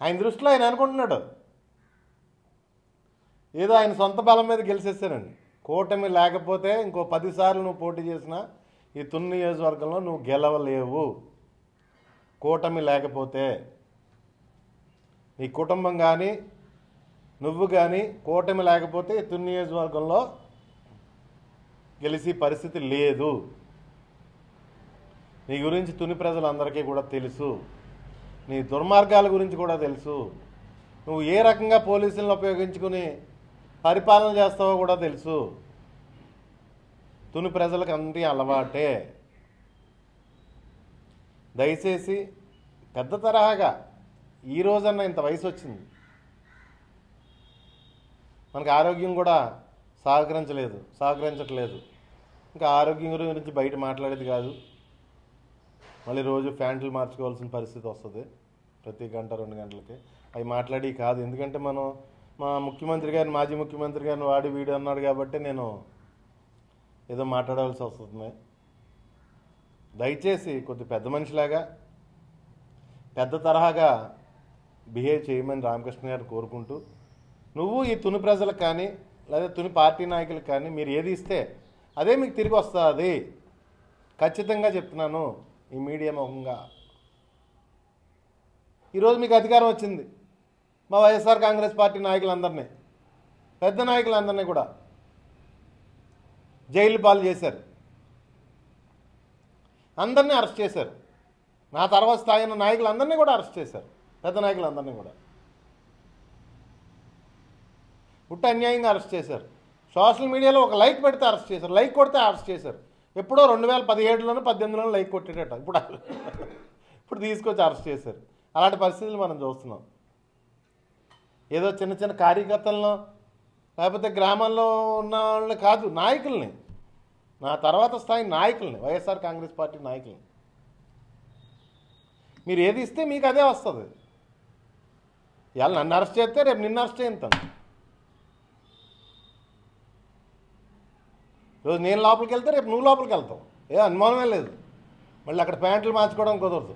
ఆయన దృష్టిలో ఆయన అనుకుంటున్నాడు ఏదో ఆయన సొంత బలం మీద గెలిచేస్తానండి. కూటమి లేకపోతే ఇంకో 10 సార్లు నువ్వు పోటీ చేసినా ఈ తుని నియోజకవర్గంలో నువ్వు గెలవలేవు. కూటమి లేకపోతే నీ కుటుంబం కానీ నువ్వు కానీ కూటమి లేకపోతే ఈ తుని నియోజకవర్గంలో గెలిచి పరిస్థితి లేదు. నీ గురించి తుని ప్రజలందరికీ కూడా తెలుసు. నీ దుర్మార్గాల గురించి కూడా తెలుసు. నువ్వు ఏ రకంగా పోలీసులను ఉపయోగించుకుని పరిపాలన చేస్తావో కూడా తెలుసు. తుని ప్రజలకు అంతే అలవాటే. దయచేసి పెద్ద తరహాగా ఈ రోజన్నా ఇంత వయసు వచ్చింది, మనకు ఆరోగ్యం కూడా సహకరించట్లేదు. ఇంకా ఆరోగ్యం గురించి బయట మాట్లాడేది కాదు. మళ్ళీ రోజు ప్యాంట్లు మార్చుకోవాల్సిన పరిస్థితి వస్తుంది ప్రతి గంట 2 గంటలకి. అవి మాట్లాడి కాదు, ఎందుకంటే మనం మా ముఖ్యమంత్రి గారిని మాజీ ముఖ్యమంత్రి గారిని వాడి వీడు అన్నాడు కాబట్టి నేను ఏదో మాట్లాడాల్సి వస్తుంది. దయచేసి కొద్ది పెద్ద మనిషిలాగా పెద్ద తరహాగా బిహేవ్ చేయమని రామకృష్ణ గారు కోరుకుంటూ, నువ్వు ఈ తుని ప్రజలకు కానీ లేదా తుని పార్టీ నాయకులకు కానీ మీరు ఏది ఇస్తే అదే మీకు తిరిగి వస్తుంది. ఖచ్చితంగా చెప్తున్నాను ఈ మీడియా ముఖంగా. ఈరోజు మీకు అధికారం వచ్చింది, మా వైఎస్ఆర్ కాంగ్రెస్ పార్టీ నాయకులందరినీ, పెద్ద నాయకులందరినీ కూడా జైలు పాలు చేశారు, అందరినీ అరెస్ట్ చేశారు. నా తర్వాత స్థాయి ఉన్న నాయకులందరినీ కూడా అరెస్ట్ చేశారు, పెద్ద నాయకులందరినీ కూడా పుట్టి అన్యాయంగా అరెస్ట్ చేశారు. సోషల్ మీడియాలో ఒక లైక్ పెడితే అరెస్ట్ చేశారు, లైక్ కొడితే అరెస్ట్ చేశారు. ఎప్పుడో 2017లోనూ 18లోనూ లైక్ కొట్టేటట, ఇప్పుడు తీసుకొచ్చి అరెస్ట్ చేశారు. అలాంటి పరిస్థితులు మనం చూస్తున్నాం. ఏదో చిన్న చిన్న కార్యకర్తలను లేకపోతే గ్రామాల్లో ఉన్న వాళ్ళని కాదు, నాయకుల్ని, నా తర్వాత స్థాయి నాయకుల్ని, వైఎస్ఆర్ కాంగ్రెస్ పార్టీ నాయకుల్ని మీరు ఏది ఇస్తే మీకు అదే వస్తుంది. ఇవాళ నన్ను అరెస్ట్ చేస్తే రేపు నిన్ను అరెస్ట్ చేస్తాను. రోజు నేను లోపలికి వెళ్తే రేపు నువ్వు లోపలికి వెళ్తావు, ఏ అనుమానమే లేదు. మళ్ళీ అక్కడ ప్యాంట్లు మార్చుకోవడం కుదరదు.